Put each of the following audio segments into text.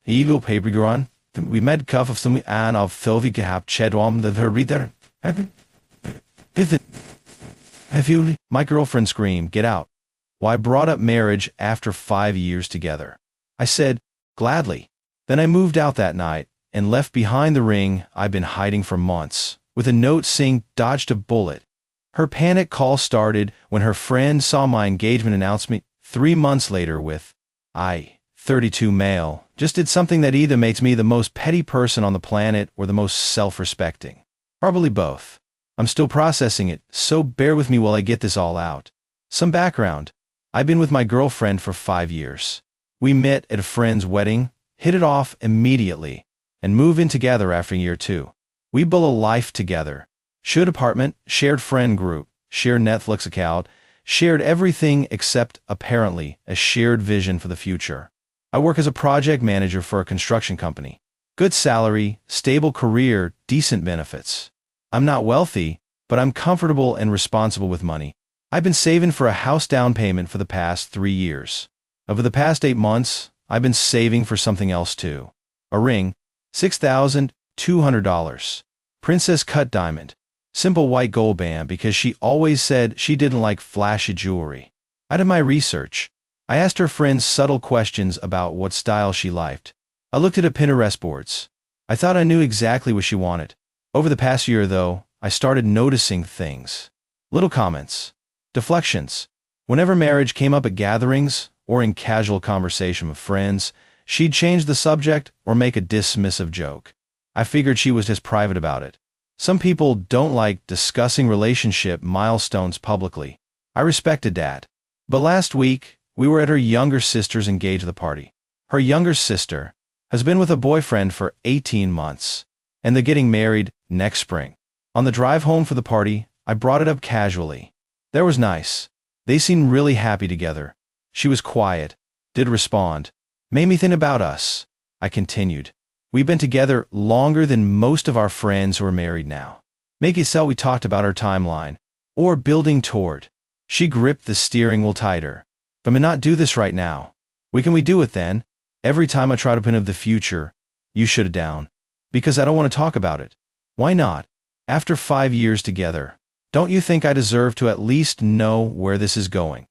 Evil papergran. We met cuff of some an of Thelvi gehap chedwam the reader. Have you? My girlfriend screamed, "Get out." Why brought up marriage after 5 years together? I said, gladly. Then I moved out that night and left behind the ring I'd been hiding for months, with a note saying, "Dodged a bullet." Her panic call started when her friend saw my engagement announcement 3 months later with, "I, 32 male, just did something that either makes me the most petty person on the planet or the most self-respecting. Probably both. I'm still processing it, so bear with me while I get this all out." Some background. I've been with my girlfriend for 5 years. We met at a friend's wedding, hit it off immediately, and moved in together after year 2. We built a life together. Shared apartment, shared friend group, shared Netflix account, shared everything except, apparently, a shared vision for the future. I work as a project manager for a construction company. Good salary, stable career, decent benefits. I'm not wealthy, but I'm comfortable and responsible with money. I've been saving for a house down payment for the past 3 years. Over the past 8 months, I've been saving for something else too. A ring, $6,200. Princess cut diamond. Simple white gold band because she always said she didn't like flashy jewelry. I did my research. I asked her friends subtle questions about what style she liked. I looked at her Pinterest boards. I thought I knew exactly what she wanted. Over the past year, though, I started noticing things. Little comments. Deflections. Whenever marriage came up at gatherings or in casual conversation with friends, she'd change the subject or make a dismissive joke. I figured she was just private about it. Some people don't like discussing relationship milestones publicly. I respected that. But last week, we were at her younger sister's engagement party. Her younger sister has been with a boyfriend for 18 months, and they're getting married next spring. On the drive home for the party, I brought it up casually. That was nice. They seemed really happy together. She was quiet, did respond. Made me think about us. I continued. We've been together longer than most of our friends who are married now. Make it so we talked about our timeline, or building toward. She gripped the steering wheel tighter. But may not do this right now. We do it then? Every time I try to pin of the future, you shut it down. Because I don't want to talk about it. Why not? After 5 years together, don't you think I deserve to at least know where this is going?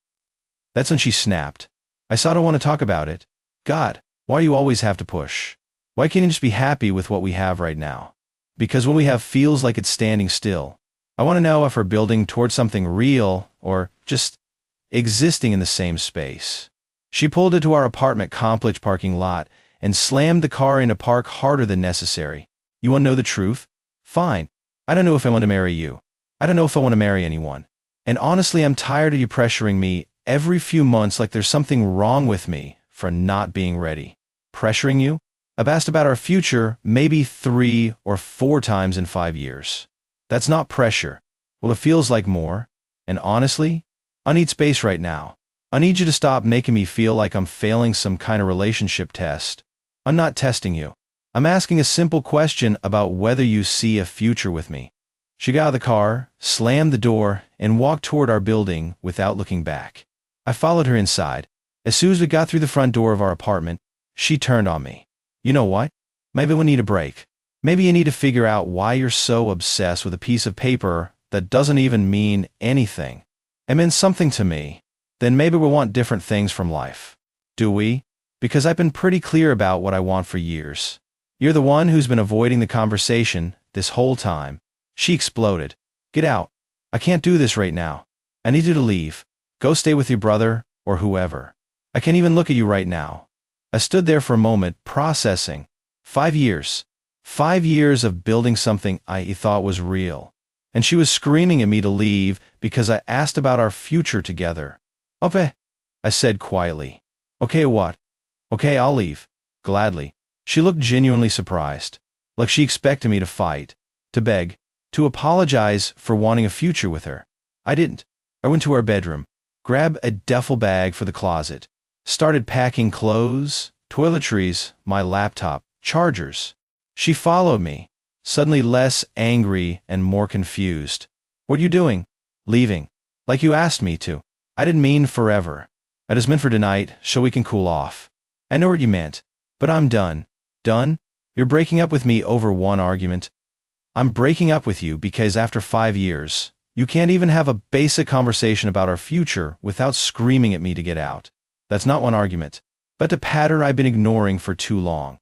That's when she snapped. I saw I don't want to talk about it. God, why do you always have to push? Why can't you just be happy with what we have right now? Because when we have feels like it's standing still. I want to know if we're building towards something real or just existing in the same space. She pulled into our apartment complex parking lot and slammed the car into park harder than necessary. You want to know the truth? Fine. I don't know if I want to marry you. I don't know if I want to marry anyone. And honestly, I'm tired of you pressuring me every few months like there's something wrong with me for not being ready. Pressuring you? I've asked about our future maybe 3 or 4 times in 5 years. That's not pressure. Well, it feels like more. And honestly, I need space right now. I need you to stop making me feel like I'm failing some kind of relationship test. I'm not testing you. I'm asking a simple question about whether you see a future with me. She got out of the car, slammed the door, and walked toward our building without looking back. I followed her inside. As soon as we got through the front door of our apartment, she turned on me. You know what? Maybe we need a break. Maybe you need to figure out why you're so obsessed with a piece of paper that doesn't even mean anything. It meant something to me. Then maybe we want different things from life. Do we? Because I've been pretty clear about what I want for years. You're the one who's been avoiding the conversation this whole time. She exploded. Get out. I can't do this right now. I need you to leave. Go stay with your brother or whoever. I can't even look at you right now. I stood there for a moment, processing. 5 years. 5 years of building something I thought was real. And she was screaming at me to leave because I asked about our future together. Okay, I said quietly. Okay, what? Okay, I'll leave. Gladly. She looked genuinely surprised. Like she expected me to fight, to beg, to apologize for wanting a future with her. I didn't. I went to our bedroom, grabbed a duffel bag for the closet, started packing clothes, toiletries, my laptop, chargers. She followed me, suddenly less angry and more confused. What are you doing? Leaving. Like you asked me to. I didn't mean forever. I just meant for tonight, so we can cool off. I know what you meant. But I'm done. Done? You're breaking up with me over one argument? I'm breaking up with you because after 5 years, you can't even have a basic conversation about our future without screaming at me to get out. That's not one argument, but a pattern I've been ignoring for too long.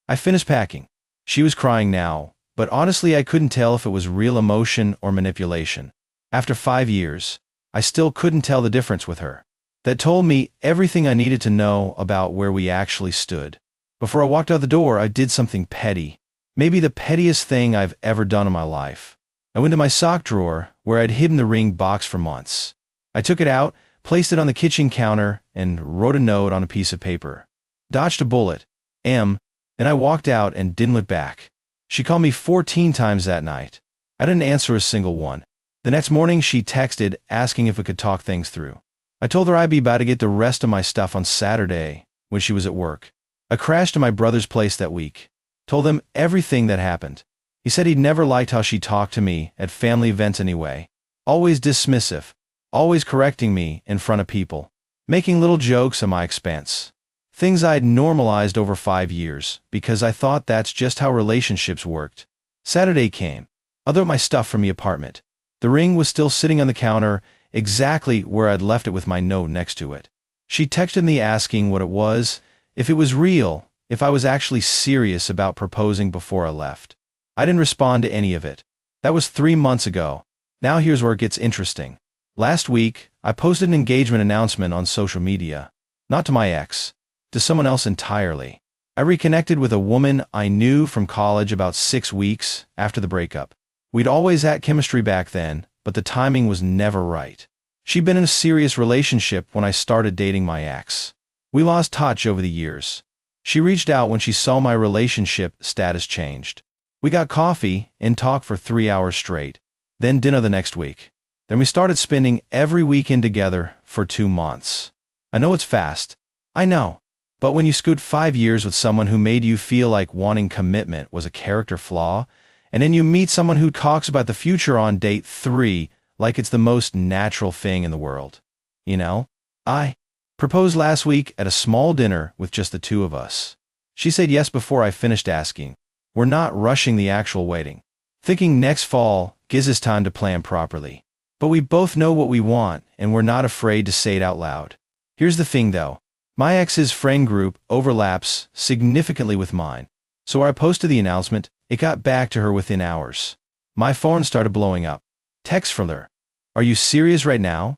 I finished packing. She was crying now, but honestly I couldn't tell if it was real emotion or manipulation. After 5 years, I still couldn't tell the difference with her. That told me everything I needed to know about where we actually stood. Before I walked out the door, I did something petty. Maybe the pettiest thing I've ever done in my life. I went to my sock drawer, where I'd hidden the ring box for months. I took it out, placed it on the kitchen counter, and wrote a note on a piece of paper. Dodged a bullet. M. And I walked out and didn't look back. She called me 14 times that night. I didn't answer a single one. The next morning she texted asking if we could talk things through. I told her I'd be about to get the rest of my stuff on Saturday when she was at work. I crashed to my brother's place that week. Told him everything that happened. He said he'd never liked how she talked to me at family events anyway. Always dismissive. Always correcting me in front of people. Making little jokes at my expense. Things I'd normalized over 5 years because I thought that's just how relationships worked. Saturday came. I got my stuff from the apartment. The ring was still sitting on the counter, exactly where I'd left it with my note next to it. She texted me asking what it was, if it was real, if I was actually serious about proposing before I left. I didn't respond to any of it. That was 3 months ago. Now here's where it gets interesting. Last week, I posted an engagement announcement on social media. Not to my ex. To someone else entirely. I reconnected with a woman I knew from college about 6 weeks after the breakup. We'd always had chemistry back then, but the timing was never right. She'd been in a serious relationship when I started dating my ex. We lost touch over the years. She reached out when she saw my relationship status changed. We got coffee and talked for 3 hours straight, then dinner the next week. Then we started spending every weekend together for 2 months. I know it's fast. I know. But when you scoot 5 years with someone who made you feel like wanting commitment was a character flaw, and then you meet someone who talks about the future on date 3 like it's the most natural thing in the world. You know? I proposed last week at a small dinner with just the two of us. She said yes before I finished asking. We're not rushing the actual wedding. Thinking next fall gives us time to plan properly. But we both know what we want, and we're not afraid to say it out loud. Here's the thing though. My ex's friend group overlaps significantly with mine. So when I posted the announcement, it got back to her within hours. My phone started blowing up. Text from her. Are you serious right now?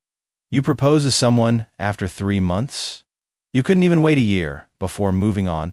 You proposed to someone after 3 months? You couldn't even wait a year before moving on?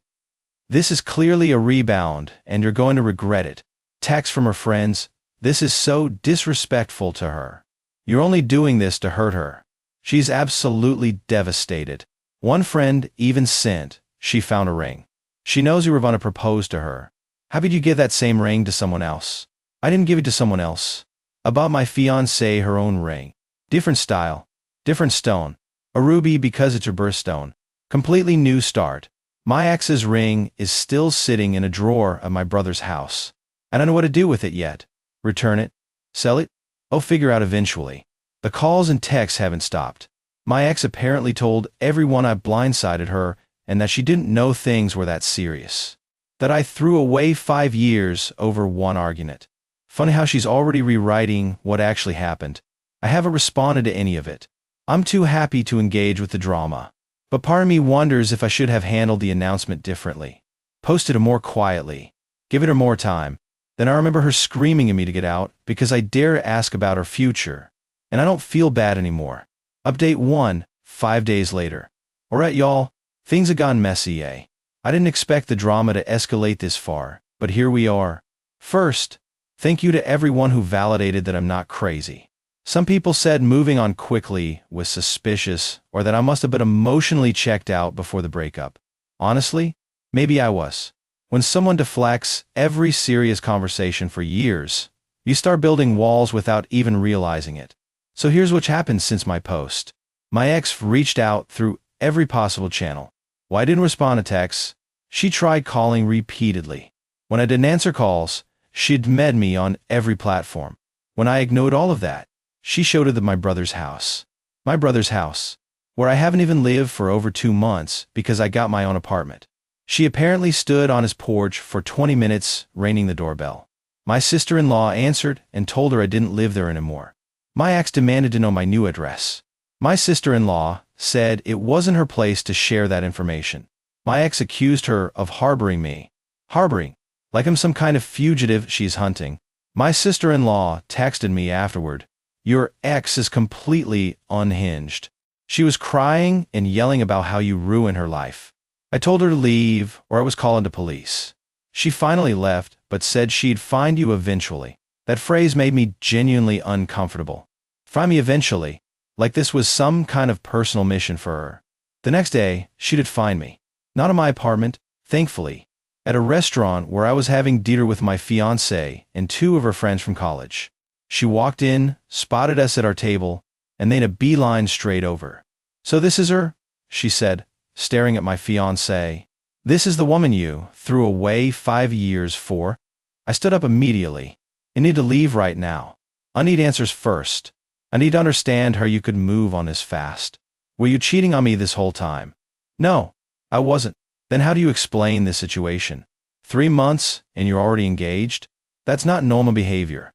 This is clearly a rebound, and you're going to regret it. Text from her friends. This is so disrespectful to her. You're only doing this to hurt her. She's absolutely devastated. One friend even sent, she found a ring. She knows you were going to propose to her. How could you give that same ring to someone else? I didn't give it to someone else. I bought my fiancée her own ring. Different style. Different stone. A ruby because it's her birthstone. Completely new start. My ex's ring is still sitting in a drawer of my brother's house. I don't know what to do with it yet. Return it? Sell it? I'll figure out eventually. The calls and texts haven't stopped. My ex apparently told everyone I blindsided her and that she didn't know things were that serious. That I threw away 5 years over one argument. Funny how she's already rewriting what actually happened. I haven't responded to any of it. I'm too happy to engage with the drama. But part of me wonders if I should have handled the announcement differently. Posted it more quietly. Given her more time. Then I remember her screaming at me to get out because I dare ask about her future. And I don't feel bad anymore. Update 1, 5 days later. Alright y'all, things have gone messy, eh? I didn't expect the drama to escalate this far, but here we are. First, thank you to everyone who validated that I'm not crazy. Some people said moving on quickly was suspicious or that I must have been emotionally checked out before the breakup. Honestly, maybe I was. When someone deflects every serious conversation for years, you start building walls without even realizing it. So here's what's happened since my post. My ex reached out through every possible channel. When I didn't respond to texts, she tried calling repeatedly. When I didn't answer calls, she'd met me on every platform. When I ignored all of that, she showed it at my brother's house. My brother's house, where I haven't even lived for over 2 months because I got my own apartment. She apparently stood on his porch for 20 minutes, ringing the doorbell. My sister-in-law answered and told her I didn't live there anymore. My ex demanded to know my new address. My sister-in-law said it wasn't her place to share that information. My ex accused her of harboring me. Harboring? Like I'm some kind of fugitive she's hunting. My sister-in-law texted me afterward. Your ex is completely unhinged. She was crying and yelling about how you ruin her life. I told her to leave or I was calling the police. She finally left, but said she'd find you eventually. That phrase made me genuinely uncomfortable. Find me eventually, like this was some kind of personal mission for her. The next day, she did find me. Not in my apartment, thankfully. At a restaurant where I was having dinner with my fiancé and two of her friends from college. She walked in, spotted us at our table, and made a beeline straight over. So this is her? She said, staring at my fiancé. This is the woman you threw away 5 years for? I stood up immediately. I need to leave right now. I need answers first. I need to understand how you could move on this fast. Were you cheating on me this whole time? No, I wasn't. Then how do you explain this situation? 3 months and you're already engaged? That's not normal behavior.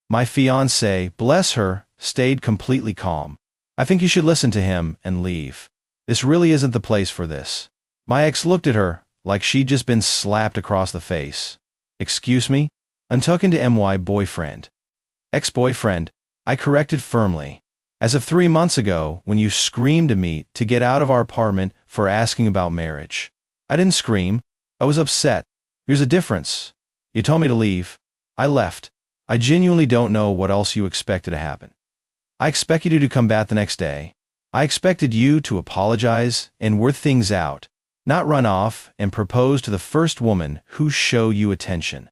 My fiancé, bless her, stayed completely calm. I think you should listen to him and leave. This really isn't the place for this. My ex looked at her like she'd just been slapped across the face. Excuse me? I'm talking to my boyfriend. Ex-boyfriend, I corrected firmly. As of 3 months ago, when you screamed at me to get out of our apartment for asking about marriage. I didn't scream. I was upset. Here's a difference. You told me to leave. I left. I genuinely don't know what else you expected to happen. I expected you to come back the next day. I expected you to apologize and work things out, not run off and propose to the first woman who showed you attention.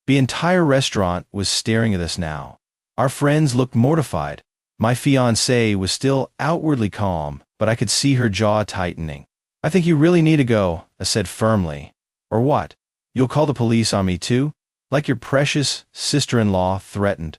The entire restaurant was staring at us now. Our friends looked mortified. My fiancée was still outwardly calm, but I could see her jaw tightening. I think you really need to go, I said firmly. Or what? You'll call the police on me too? Like your precious sister-in-law threatened.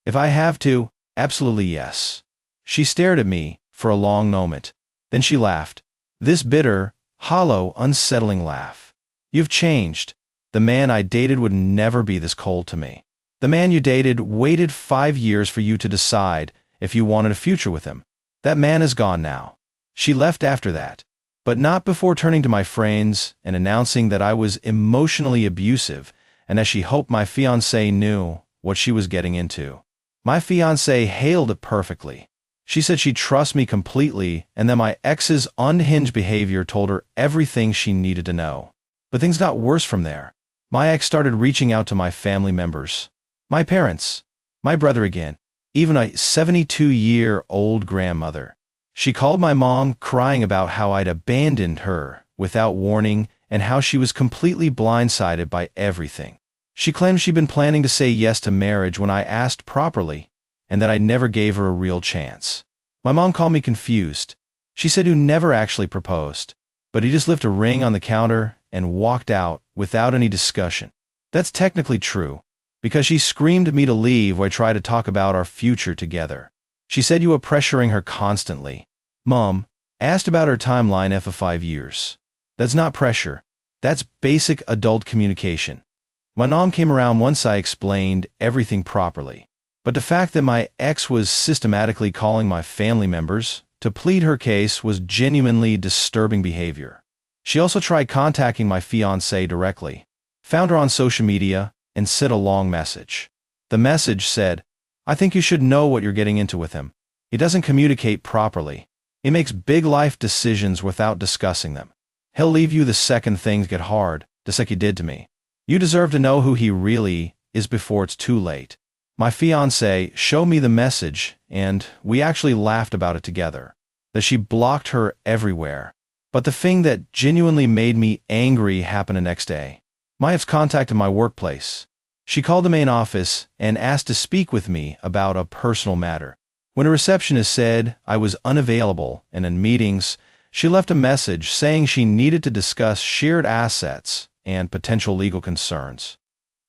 If I have to, absolutely yes. She stared at me for a long moment. Then she laughed. This bitter, hollow, unsettling laugh. You've changed. The man I dated would never be this cold to me. The man you dated waited 5 years for you to decide if you wanted a future with him. That man is gone now. She left after that. But not before turning to my friends and announcing that I was emotionally abusive and that she hoped my fiancé knew what she was getting into. My fiancé hailed it perfectly. She said she'd trust me completely and that my ex's unhinged behavior told her everything she needed to know. But things got worse from there. My ex started reaching out to my family members. My parents. My brother again. Even a 72-year-old grandmother. She called my mom crying about how I'd abandoned her without warning and how she was completely blindsided by everything. She claimed she'd been planning to say yes to marriage when I asked properly and that I never gave her a real chance. My mom called me confused. She said he never actually proposed, but he just left a ring on the counter and walked out without any discussion. That's technically true, because she screamed at me to leave while I tried to talk about our future together. She said you were pressuring her constantly. Mom asked about her timeline for 5 years. That's not pressure. That's basic adult communication. My mom came around once I explained everything properly. But the fact that my ex was systematically calling my family members to plead her case was genuinely disturbing behavior. She also tried contacting my fiancé directly, found her on social media, and sent a long message. The message said, I think you should know what you're getting into with him. He doesn't communicate properly. He makes big life decisions without discussing them. He'll leave you the second things get hard, just like he did to me. You deserve to know who he really is before it's too late. My fiancé showed me the message, and we actually laughed about it together. That she blocked her everywhere. But the thing that genuinely made me angry happened the next day. My ex contacted my workplace. She called the main office and asked to speak with me about a personal matter. When a receptionist said I was unavailable and in meetings, she left a message saying she needed to discuss shared assets and potential legal concerns.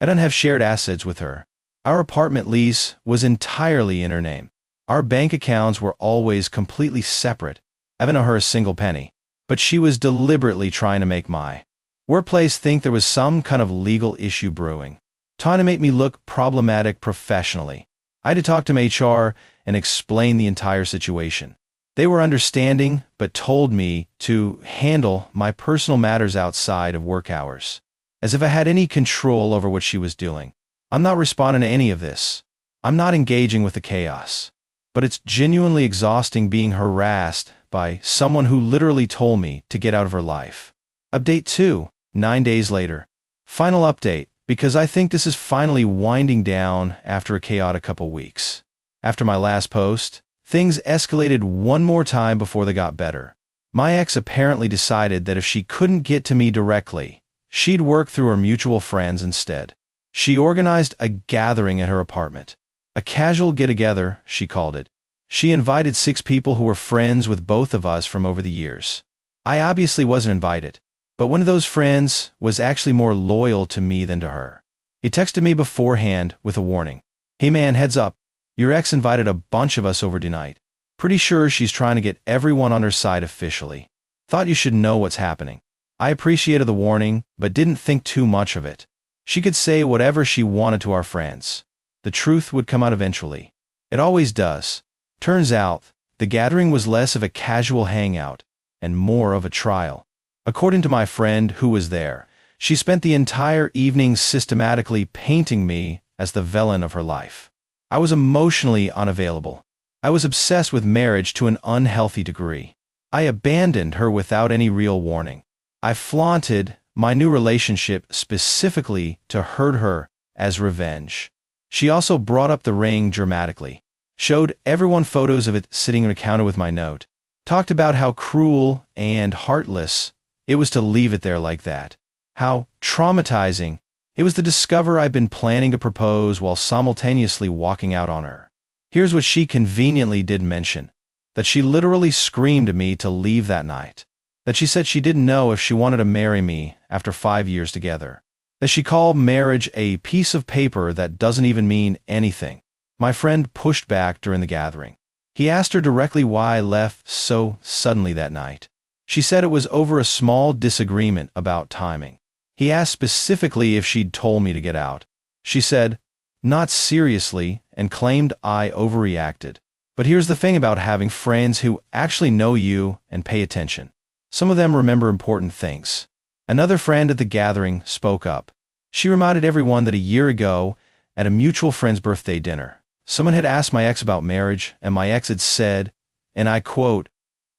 I don't have shared assets with her. Our apartment lease was entirely in her name. Our bank accounts were always completely separate. I haven't owed her a single penny. But she was deliberately trying to make my Workplace think there was some kind of legal issue brewing, trying to make me look problematic professionally. I had to talk to HR and explain the entire situation. They were understanding, but told me to handle my personal matters outside of work hours, as if I had any control over what she was doing. I'm not responding to any of this. I'm not engaging with the chaos. But it's genuinely exhausting being harassed by someone who literally told me to get out of her life. Update 2, 9 days later. Final update, because I think this is finally winding down after a chaotic couple weeks. After my last post, things escalated one more time before they got better. My ex apparently decided that if she couldn't get to me directly, she'd work through her mutual friends instead. She organized a gathering at her apartment. A casual get-together, she called it. She invited 6 people who were friends with both of us from over the years. I obviously wasn't invited, but one of those friends was actually more loyal to me than to her. He texted me beforehand with a warning. "Hey man, heads up. Your ex invited a bunch of us over tonight. Pretty sure she's trying to get everyone on her side officially. Thought you should know what's happening." I appreciated the warning, but didn't think too much of it. She could say whatever she wanted to our friends. The truth would come out eventually. It always does. Turns out, the gathering was less of a casual hangout and more of a trial. According to my friend who was there, she spent the entire evening systematically painting me as the villain of her life. I was emotionally unavailable. I was obsessed with marriage to an unhealthy degree. I abandoned her without any real warning. I flaunted my new relationship specifically to hurt her as revenge. She also brought up the ring dramatically, showed everyone photos of it sitting on a counter with my note, talked about how cruel and heartless it was to leave it there like that, how traumatizing it was to discover I'd been planning to propose while simultaneously walking out on her. Here's what she conveniently did mention, that she literally screamed at me to leave that night, that she said she didn't know if she wanted to marry me after 5 years together, that she called marriage a piece of paper that doesn't even mean anything. My friend pushed back during the gathering. He asked her directly why I left so suddenly that night. She said it was over a small disagreement about timing. He asked specifically if she'd told me to get out. She said, "Not seriously," and claimed I overreacted. But here's the thing about having friends who actually know you and pay attention. Some of them remember important things. Another friend at the gathering spoke up. She reminded everyone that a year ago, at a mutual friend's birthday dinner, someone had asked my ex about marriage, and my ex had said, and I quote,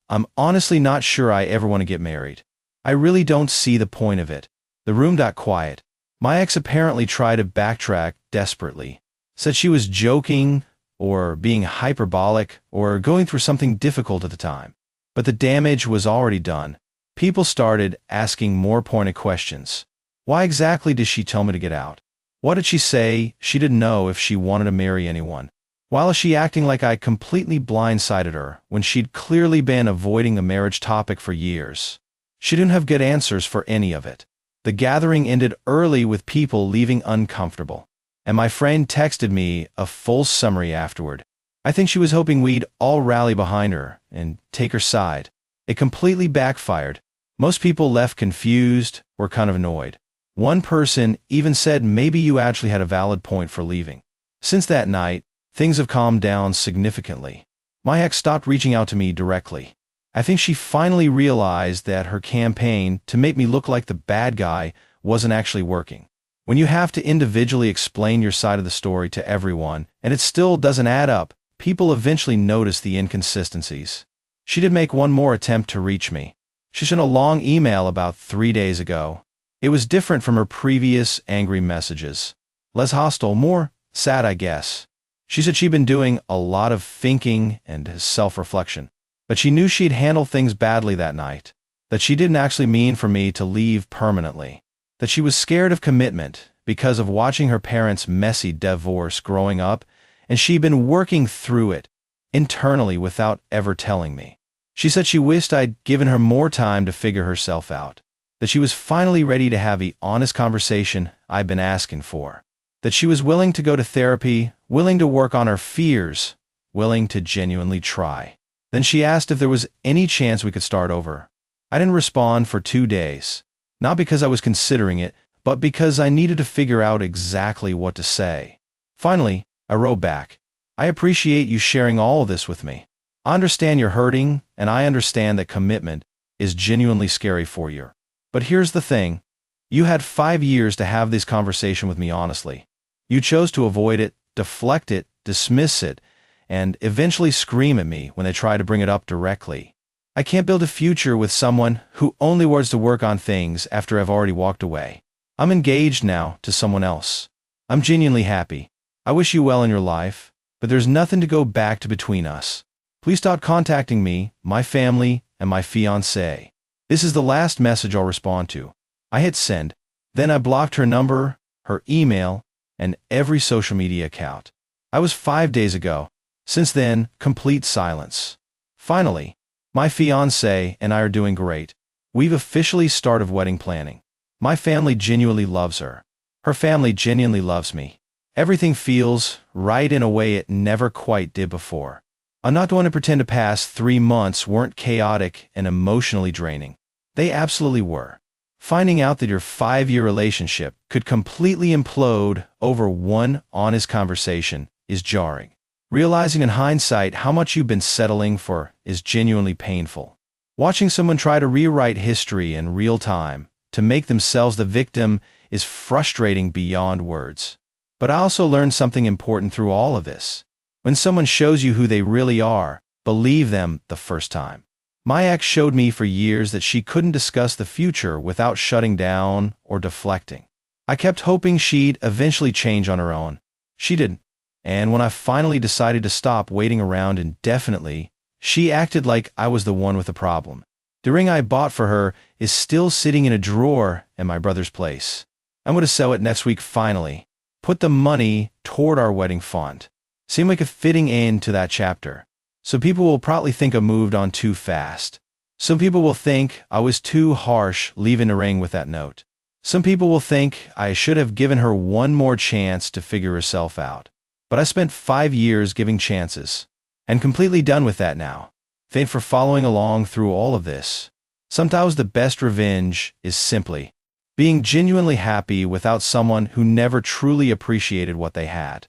"I'm honestly not sure I ever want to get married. I really don't see the point of it." The room got quiet. My ex apparently tried to backtrack desperately, said she was joking or being hyperbolic or going through something difficult at the time. But the damage was already done. People started asking more pointed questions. Why exactly did she tell me to get out? What did she say she didn't know if she wanted to marry anyone? Why was she acting like I completely blindsided her when she'd clearly been avoiding the marriage topic for years? She didn't have good answers for any of it. The gathering ended early with people leaving uncomfortable, and my friend texted me a full summary afterward. I think she was hoping we'd all rally behind her and take her side. It completely backfired. Most people left confused or kind of annoyed. One person even said maybe you actually had a valid point for leaving. Since that night, things have calmed down significantly. My ex stopped reaching out to me directly. I think she finally realized that her campaign to make me look like the bad guy wasn't actually working. When you have to individually explain your side of the story to everyone, and it still doesn't add up, people eventually notice the inconsistencies. She did make one more attempt to reach me. She sent a long email about 3 days ago. It was different from her previous angry messages. Less hostile, more sad, I guess. She said she'd been doing a lot of thinking and self-reflection, but she knew she'd handled things badly that night, that she didn't actually mean for me to leave permanently, that she was scared of commitment because of watching her parents' messy divorce growing up, and she'd been working through it internally without ever telling me. She said she wished I'd given her more time to figure herself out, that she was finally ready to have the honest conversation I'd been asking for, that she was willing to go to therapy, willing to work on her fears, willing to genuinely try. Then she asked if there was any chance we could start over. I didn't respond for 2 days. Not because I was considering it, but because I needed to figure out exactly what to say. Finally, I wrote back, "I appreciate you sharing all of this with me. I understand you're hurting, and I understand that commitment is genuinely scary for you. But here's the thing. You had 5 years to have this conversation with me honestly. You chose to avoid it, deflect it, dismiss it, and eventually scream at me when they try to bring it up directly. I can't build a future with someone who only wants to work on things after I've already walked away. I'm engaged now to someone else. I'm genuinely happy. I wish you well in your life, but there's nothing to go back to between us. Please stop contacting me, my family, and my fiancé." This is the last message I'll respond to. I hit send. Then I blocked her number, her email, and every social media account. I was 5 days ago. Since then, complete silence. Finally, my fiancé and I are doing great. We've officially started wedding planning. My family genuinely loves her. Her family genuinely loves me. Everything feels right in a way it never quite did before. I'm not going to pretend the past 3 months weren't chaotic and emotionally draining. They absolutely were. Finding out that your 5-year relationship could completely implode over one honest conversation is jarring. Realizing in hindsight how much you've been settling for is genuinely painful. Watching someone try to rewrite history in real time to make themselves the victim is frustrating beyond words. But I also learned something important through all of this. When someone shows you who they really are, believe them the first time. My ex showed me for years that she couldn't discuss the future without shutting down or deflecting. I kept hoping she'd eventually change on her own. She didn't. And when I finally decided to stop waiting around indefinitely, she acted like I was the one with the problem. The ring I bought for her is still sitting in a drawer in my brother's place. I'm going to sell it next week finally. Put the money toward our wedding fund. Seemed like a fitting end to that chapter. Some people will probably think I moved on too fast. Some people will think I was too harsh leaving the ring with that note. Some people will think I should have given her one more chance to figure herself out. But I spent 5 years giving chances. And completely done with that now. Thanks for following along through all of this. Sometimes the best revenge is simply being genuinely happy without someone who never truly appreciated what they had.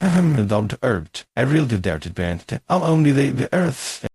I really did dare to bend. I'm only the earth.